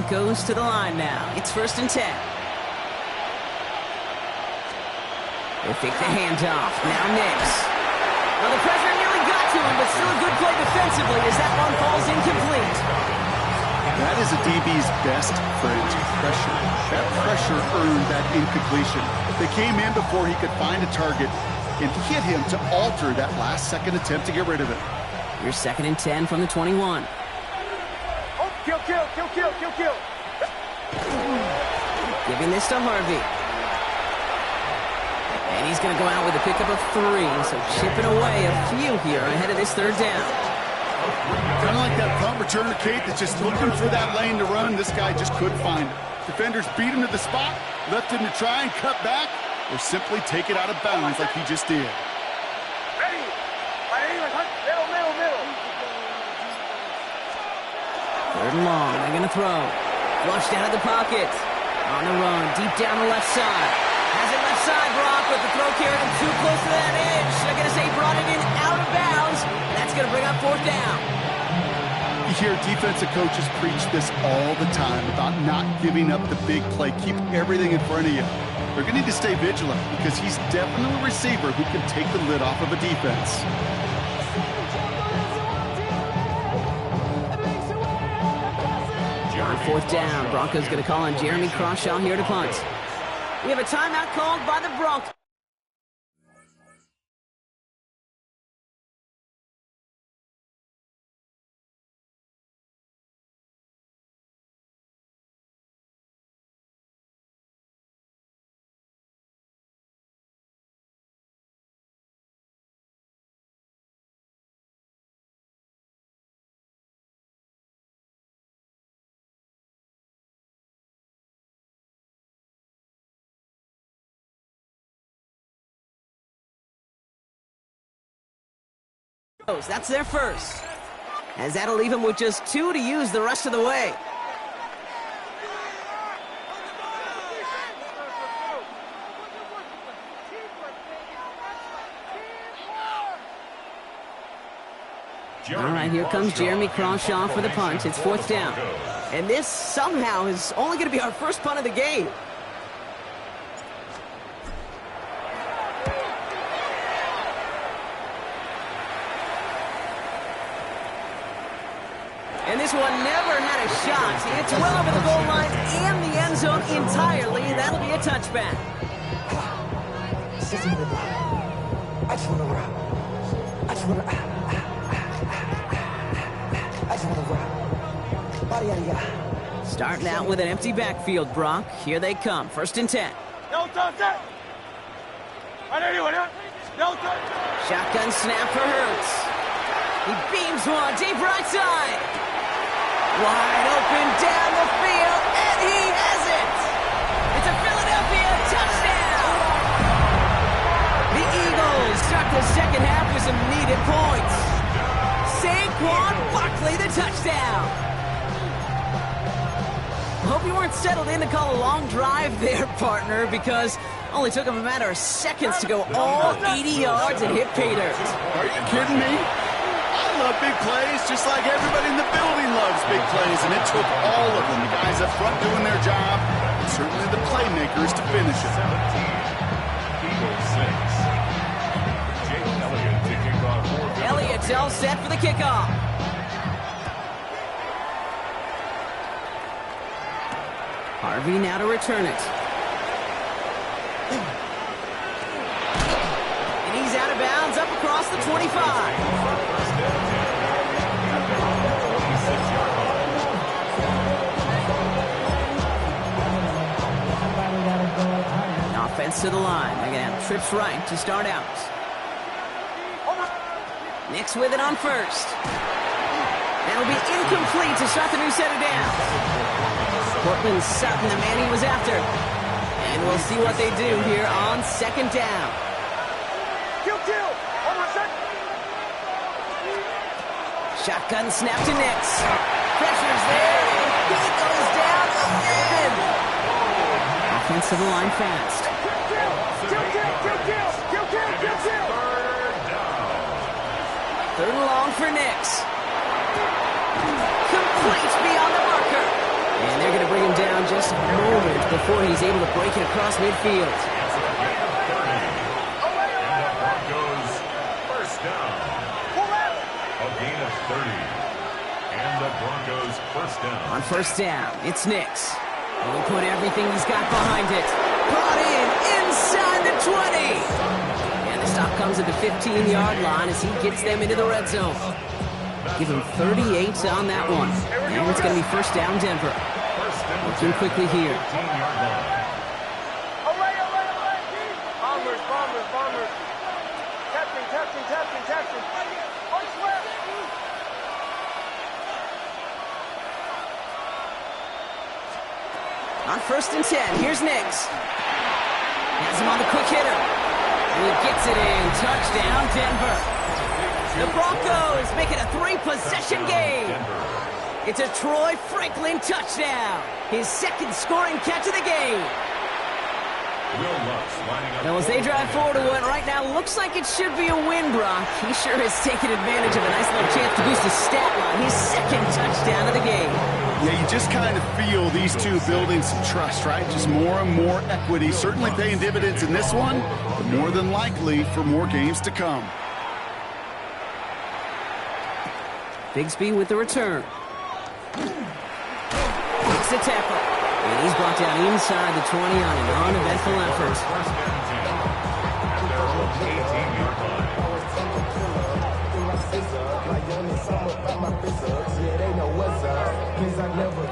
Broncos to the line now. It's 1st and 10. They fake the handoff. Now Nix. Well, the pressure nearly got to him, but still a good play defensively as that one falls incomplete. That is a DB's best friend, pressure. That pressure earned that incompletion. They came in before he could find a target and hit him to alter that last-second attempt to get rid of it. Here's 2nd and 10 from the 21. Oh, kill. Giving this to Harvey. And he's going to go out with a pickup of 3, so chipping away a few here ahead of this 3rd down. Kind of like that punt returner, Kate, that's just looking for that lane to run. This guy just couldn't find it. Defenders beat him to the spot, left him to try and cut back, or simply take it out of bounds like he just did. Ready. Middle. 3rd and long. They're going to throw. Flushed out of the pocket. On the run, deep down the left side. Has it left side, Brock, but the throw carried him too close to that edge. They're going to say brought it in out of bounds. That's going to bring up 4th down. You hear defensive coaches preach this all the time about not giving up the big play. Keep everything in front of you. They're going to need to stay vigilant because he's definitely a receiver who can take the lid off of a defense. On 4th down, Broncos going to call on Jeremy Crawshaw here to punt. We have a timeout called by the Broncos. That's their first. As that'll leave him with just 2 to use the rest of the way. All right, here comes Jeremy Crawshaw for the punt. It's 4th down. And this somehow is only going to be our first punt of the game. And this one never had a shot. It's well over the goal line and the end zone entirely. That'll be a touchback. Starting out with an empty backfield, Brock. Here they come. 1st and 10. Shotgun snap for Hurts. He beams one deep right side. Wide open down the field, and he has it! It's a Philadelphia touchdown! The Eagles start the second half with some needed points. Saquon Barkley, the touchdown! Hope you weren't settled in to call a long drive there, partner, because only took him a matter of seconds to go all 80 yards and hit pay dirt. Are you kidding me? I love big plays, just like everybody in the building loves big plays, and it took all of them, the guys up front doing their job, and certainly the playmakers to finish it. Elliott's all set for the kickoff. Harvey now to return it. And he's out of bounds up across the 25. Offense to the line. They're going to have trips right to start out. Nix with it on 1st. That'll be incomplete to start the new set of downs. Cortland Sutton, the man he was after. And we'll see what they do here on 2nd down. Shotgun snap to Nix. Pressure's there. He goes down again. Offense to the line fast. Third and long for Nix. Complete beyond the marker. And they're going to bring him down just moments before he's able to break it across midfield. Broncos first down. A gain of 30. And the Broncos first down. On first down, it's Nix. He'll put everything he's got behind it. Brought in inside the 20. And the stop comes at the 15-yard line as he gets them into the red zone. Give him 38 on that one. And it's going to be first down Denver. Looking quickly here. Bombers. Tapping. On first and 10, here's Nix. Has him on the quick hitter. And he gets it in. Touchdown, Denver. The Broncos make it a 3-possession game. It's a Troy Franklin touchdown. His second scoring catch of the game. Now, as they drive forward to what right now looks like it should be a win, Brock, he sure has taken advantage of a nice little chance to boost his stat line. His second touchdown of the game. Yeah, you just kind of feel these two building some trust, right? Just more and more equity. Certainly paying dividends in this one, but more than likely for more games to come. Bigsby with the return. Takes the tackle. And he's brought down inside the 20 on an uneventful effort.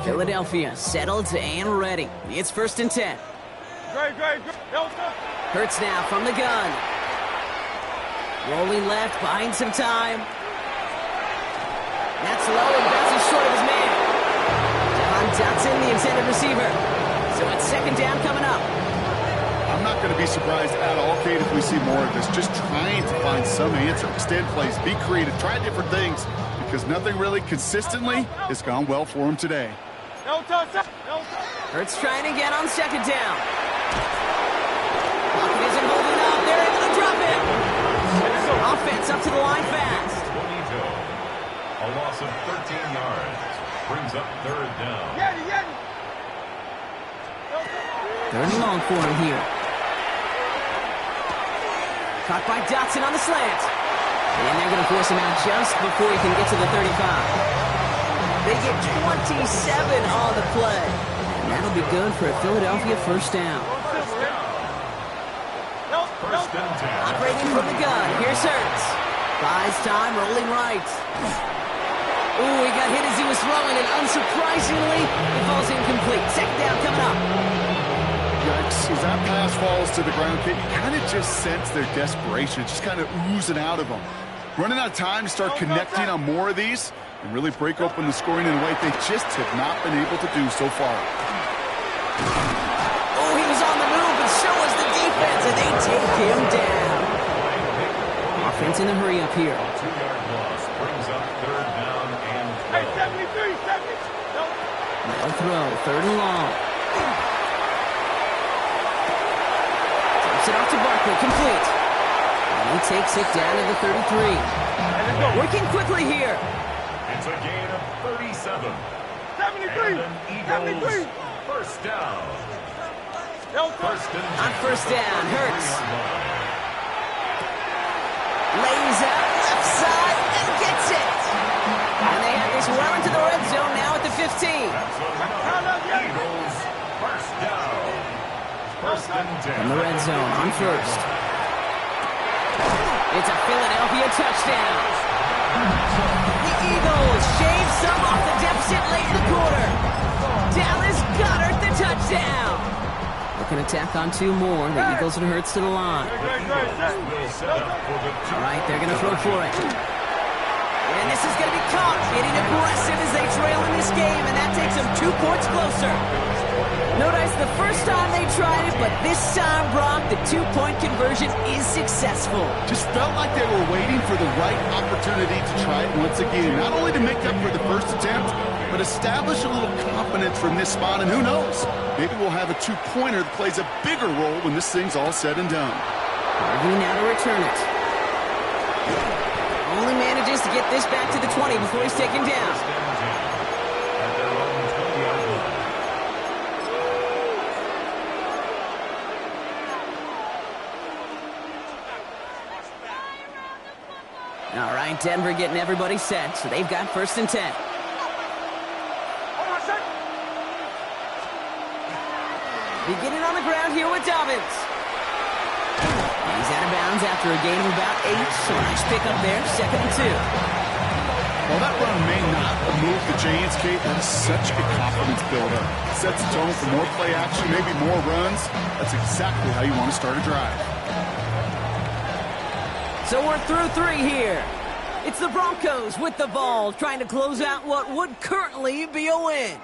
Philadelphia settled and ready. It's first and 10. Hurts now from the gun. Rolling left, buying some time. That's low and bounces short of his man. Dotson, the intended receiver. So it's second down coming up. I'm not going to be surprised at all, Kate, if we see more of this. Just trying to find some answer. Extend plays, be creative, try different things, because nothing really consistently has gone well for him today. Hurts trying again on second down. Pocket isn't holding up. They're able to drop it. Offense up to the line fast. A loss of 13 yards. Brings up third down. Third and long for him here. Caught by Dotson on the slant. And they're going to force him out just before he can get to the 35. They get 27 on the play. And that'll be good for a Philadelphia first down. First and 10. Operating from the gun. Here's Hurts. Buys time, rolling right. Ooh, he got hit as he was throwing, and unsurprisingly, it falls incomplete. Second down coming up. Yikes, as that pass falls to the ground, Kate, you kind of just sense their desperation, just kind of oozing out of them. Running out of time to start connecting on more of these and really break open the scoring in a way they just have not been able to do so far. Oh, he was on the move, but so was the defense, and they take him down. Offense in the hurry up here. 2-yard loss brings up third down and 12. They'll throw, third and long. Takes it off to Barkley, complete. And he takes it down to the 33. Working quickly here. It's a gain of 37. 73. And an Eagles first down. First and 10. On first down, Hurts. Lays out left side and gets it. And they have this well into the red zone now at the 15. Eagles first down. First and 10. From the red zone on first. It's a Philadelphia touchdown. The Eagles shave some off the deficit late in the quarter. Dallas Goedert the touchdown. Looking to tack on two more. The Eagles and Hurts to the line. All right, they're going to throw for it. And this is going to be caught. Getting aggressive as they trail in this game, and that takes them 2 points closer. Notice the first time they tried it, but this time, Brock, the 2-point conversion is successful. Just felt like they were waiting for the right opportunity to try it once again. Not only to make up for the first attempt, but establish a little confidence from this spot. And who knows, maybe we'll have a 2-pointer that plays a bigger role when this thing's all said and done. Harvey now to return it. Only manages to get this back to the 20 before he's taken down. All right, Denver getting everybody set, so they've got 1st and 10. Beginning on the ground here with Dobbins. He's out of bounds after a gain of about 8, so nice pick up there, 2nd and 2. Well, that run may not move the Giants, Kate. That is such a confidence builder. Sets the tone for more play action, maybe more runs. That's exactly how you want to start a drive. So we're through 3 here. It's the Broncos with the ball, trying to close out what would currently be a win.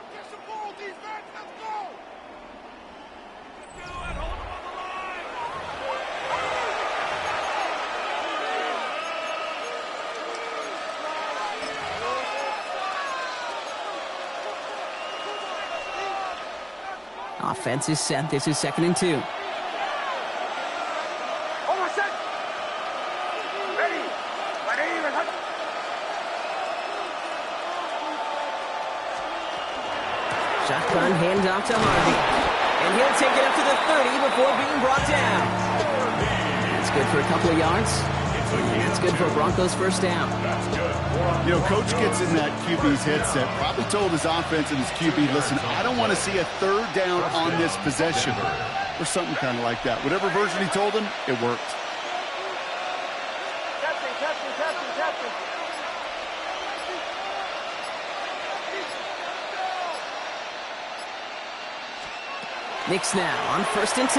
Offense is set. This is 2nd and 2. Shotgun handoff to Harvey. And he'll take it up to the 30 before being brought down. That's good for a couple of yards. And that's good for a Broncos 1st down. You know, Coach gets in that QB's headset, probably told his offense and his QB, listen, I don't want to see a 3rd down on this possession. Or something kind of like that. Whatever version he told him, it worked. Captain. Knicks now on 1st and 10.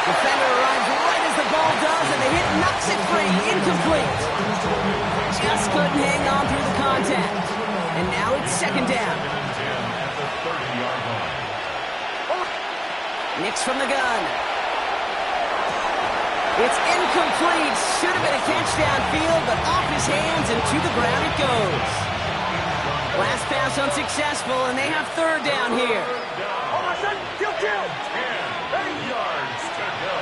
Defender arrives right as the ball does, and the hit knocks it free. Incomplete. Just couldn't hang on through the contact. And now it's 2nd down. Knicks from the gun. It's incomplete. Should have been a catch downfield, but off his hands and to the ground it goes. Last pass unsuccessful, and they have 3rd down here. Kill. 10 yards to go.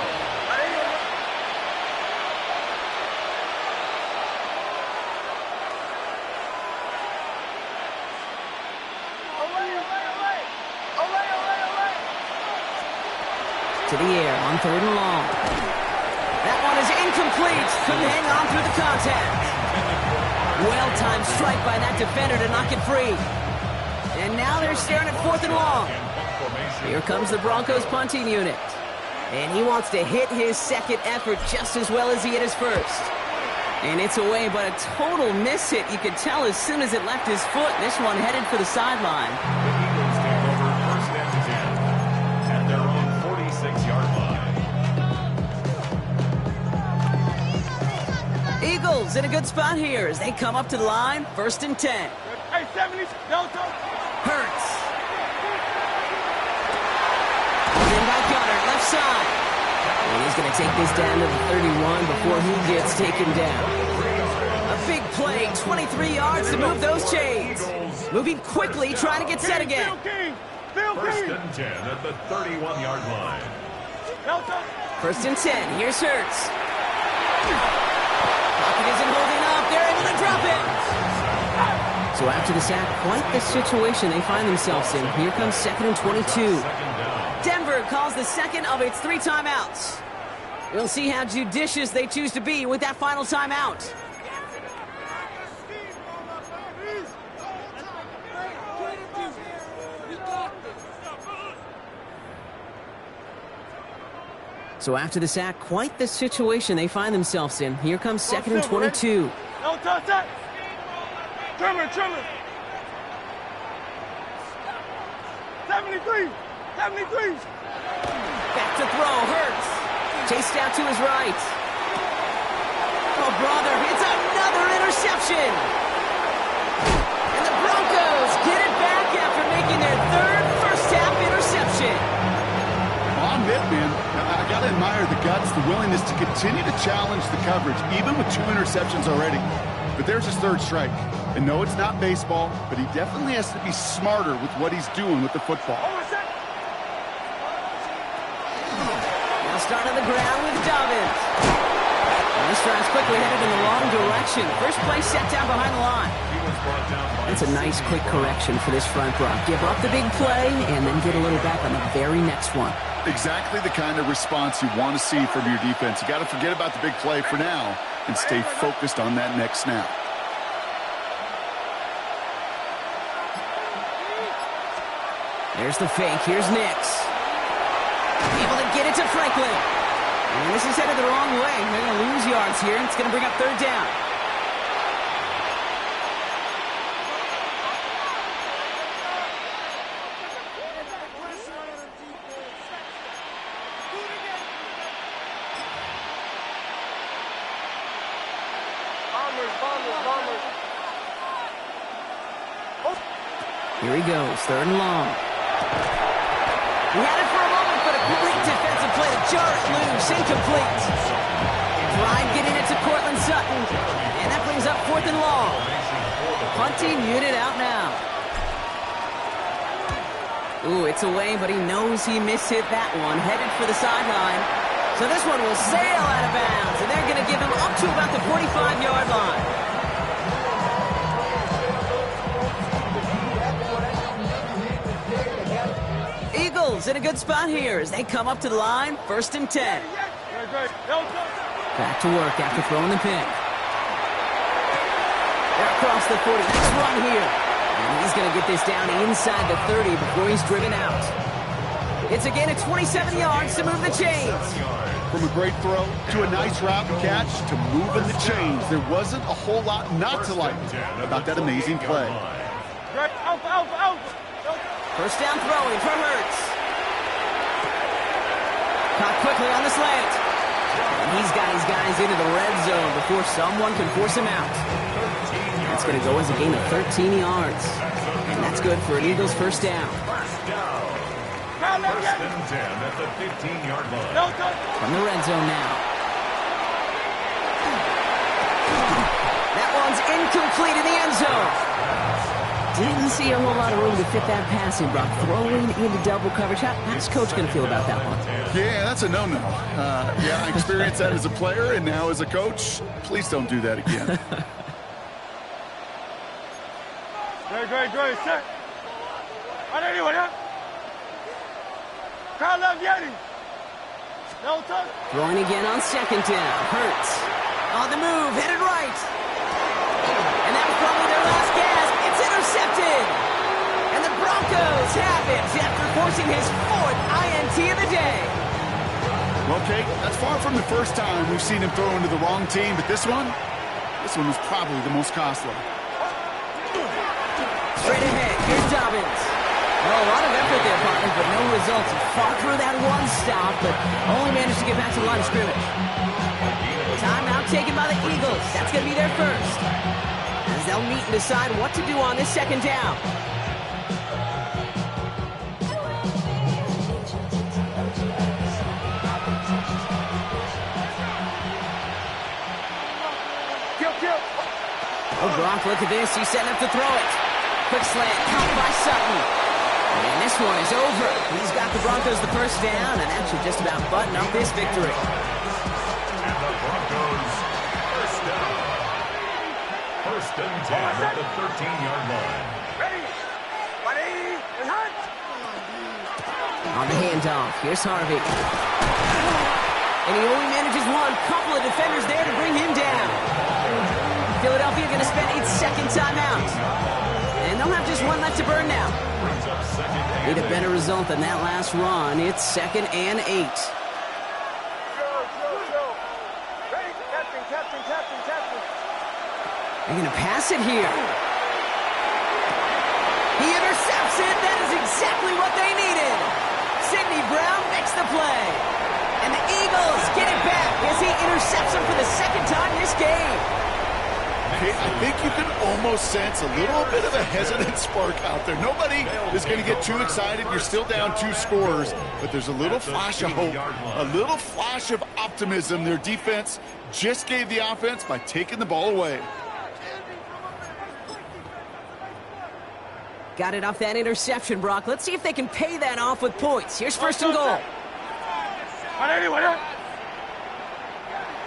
To the air on 3rd and long. That one is incomplete. Couldn't hang on through the contact. Well-timed strike by that defender to knock it free. And now they're staring at 4th and long. Here comes the Broncos punting unit. And he wants to hit his 2nd effort just as well as he hit his 1st. And it's away, but a total miss hit. You could tell as soon as it left his foot. This one headed for the sideline. The Eagles take over 1st and 10 at their own 46-yard line. Eagles in a good spot here as they come up to the line. 1st and 10. Hey, 70s, Delta. Hurts. In by Goddard, left side. And he's going to take this down to the 31 before he gets taken down. A big play, 23 yards to move those chains. Moving quickly, trying to get set again. 1st and 10 at the 31-yard line. 1st and 10, here's Hurts. Pocket isn't holding up, they're able to drop it. So after the sack, quite the situation they find themselves in. Here comes 2nd and 22. Denver calls the 2nd of its 3 timeouts. We'll see how judicious they choose to be with that final timeout. So after the sack, quite the situation they find themselves in. Here comes 2nd and 22. No touch that. Trimmer. 73. Back to throw, Hurts. Chased out to his right. Oh, brother, it's another interception. And the Broncos get it back after making their 3rd first-half interception. Well, I'm it, man. I got to admire the guts, the willingness to continue to challenge the coverage, even with 2 interceptions already. But there's his 3rd strike. And no, it's not baseball, but he definitely has to be smarter with what he's doing with the football. Now start on the ground with Dobbins. And this drive's quickly headed in the wrong direction. First play set down behind the line. That's a nice quick correction for this front row. Give up the big play and then get a little back on the very next one. Exactly the kind of response you want to see from your defense. You got to forget about the big play for now and stay focused on that next snap. There's the fake. Here's Nix. Able to get it to Franklin. And this is headed the wrong way. They're going to lose yards here. It's going to bring up third down. Here he goes, third and long. He had it for a moment, but a great defensive play to jar it loose, incomplete. Pride getting it to Cortland Sutton, and that brings up fourth and long. Punting unit out now. Ooh, it's away, but he knows he mishit that one, headed for the sideline. So this one will sail out of bounds, and they're going to give him up to about the 45-yard line. Eagles in a good spot here as they come up to the line, 1st and 10. Back to work after throwing the pick. They're across the 40. Nice run here. And he's going to get this down inside the 30 before he's driven out. It's a gain of 27 yards to move the chains. From a great throw to a nice route and catch to moving the chains, there wasn't a whole lot not to like about that amazing play. First down throwing from Hurts. Caught quickly on the slant. And he's got his guys into the red zone before someone can force him out. That's going to go as a gain of 13 yards. And that's good for an Eagles first down. First and 10 at the 15-yard line. From the red zone now. That one's incomplete in the end zone. Didn't see a whole lot of room to fit that passing, Brock. Throwing into double coverage. How's Coach going to feel about that one? Yeah, that's a no-no. Yeah, I experienced that as a player and now as a coach. Please don't do that again. Great, set. Throwing again on second down. Hurts. On the move, headed right. And that was probably their last gasp. It's intercepted. And the Broncos have it after forcing his 4th INT of the day. Well, Kate, that's far from the first time we've seen him throw into the wrong team, but this one was probably the most costly. Straight ahead, here's Dobbins. Well, a lot of effort there, partner, but no results. He fought through that one stop, but only managed to get back to the line of scrimmage. Timeout taken by the Eagles. That's going to be their first. As they'll meet and decide what to do on this second down. Oh, Brock, look at this. He's setting up to throw it. Quick slant, caught by Sutton. And this one is over. He's got the Broncos the first down, and that should just about button up this victory. And the Broncos first down. First and 10 at the 13-yard line. Ready, 180, and hunt. On the handoff, here's Harvey. And he only manages one. Couple of defenders there to bring him down. Philadelphia going to spend its second timeout. And they'll have just one left to burn now. Need a better result than that last run. It's 2nd and 8. Go. Ready, captain. They're going to pass it here. He intercepts it. That is exactly what they needed. Sidney Brown makes the play. And the Eagles get it back as he intercepts him for the second time this game. Okay, I think you can almost sense a little bit of a hesitant spark out there. Nobody is going to get too excited. You're still down 2 scores, but there's a little flash of hope, a little flash of optimism. Their defense just gave the offense by taking the ball away. Got it off that interception, Brock. Let's see if they can pay that off with points. Here's 1st and goal.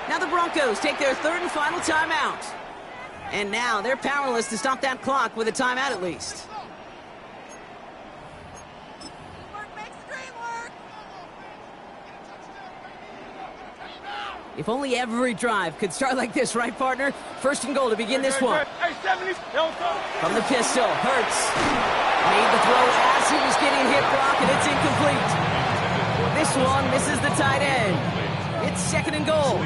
Now the Broncos take their 3rd and final timeout. And now they're powerless to stop that clock with a timeout at least. If only every drive could start like this, right, partner? First and goal to begin this one. Hey, 70. From the pistol, Hurts made the throw as he was getting hit, Brock, and it's incomplete. This one misses the tight end. It's second and goal.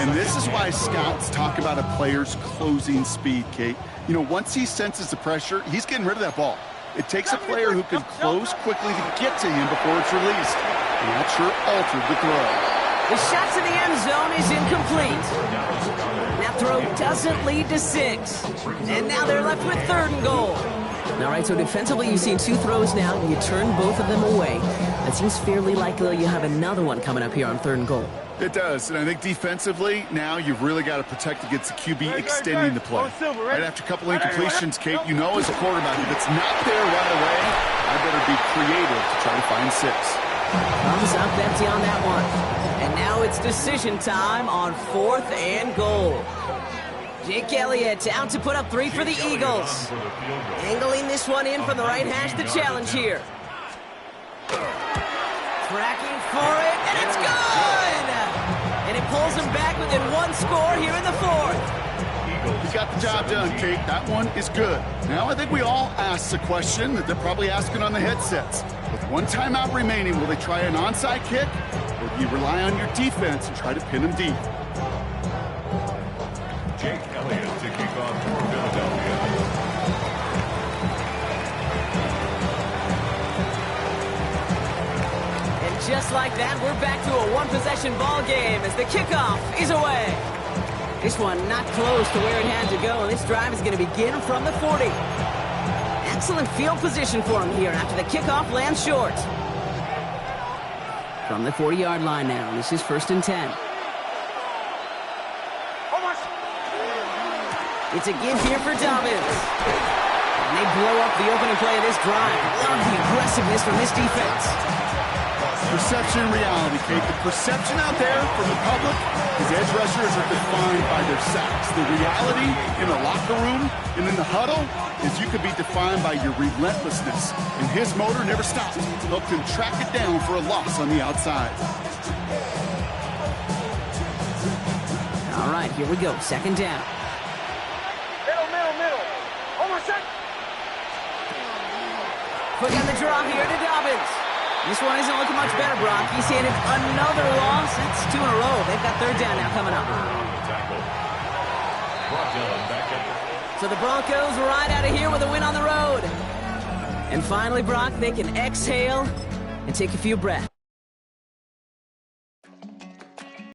And this is why scouts talk about a player's closing speed, Kate. You know, once he senses the pressure, he's getting rid of that ball. It takes a player who can close quickly to get to him before it's released. And that sure altered the throw. The shot to the end zone is incomplete. That throw doesn't lead to 6. And now they're left with third and goal. All right, so defensively you've seen 2 throws now, and you turn both of them away. It seems fairly likely you have another one coming up here on third and goal. It does, and I think defensively, now you've really got to protect against the QB extending the play. Right after a couple incompletions, Kate, you know as a quarterback, if it's not there right away, I better be creative to try to find 6. Thumbs up empty on that one. And now it's decision time on fourth and goal. Jake Elliott out to put up 3 for the Eagles. Angling this one in from the right hash, the challenge here. Tracking for it, and it's good! And it pulls him back within 1 score here in the fourth. He got the job done, Kate. That one is good. Now I think we all ask the question that they're probably asking on the headsets. With 1 timeout remaining, will they try an onside kick? Or do you rely on your defense and try to pin them deep? Jake Elliott to kick off for Philadelphia. And just like that, we're back to a 1-possession ball game as the kickoff is away. This one not close to where it had to go, and this drive is going to begin from the 40. Excellent field position for him here after the kickoff lands short. From the 40-yard line now, this is first and 10. It's a give here for Dobbins. And they blow up the opening play of this drive. Love the aggressiveness from this defense. Perception and reality, Kate. The perception out there from the public is edge rushers are defined by their sacks. The reality in the locker room and in the huddle is you could be defined by your relentlessness. And his motor never stopped. Helped him track it down for a loss on the outside. All right, here we go. Second down. Middle. Almost set. Quick on the draw here to Dobbins. This one isn't looking much better, Brock. He's handed another loss. That's 2 in a row. They've got third down now coming up. So the Broncos right out of here with a win on the road. And finally, Brock, they can exhale and take a few breaths.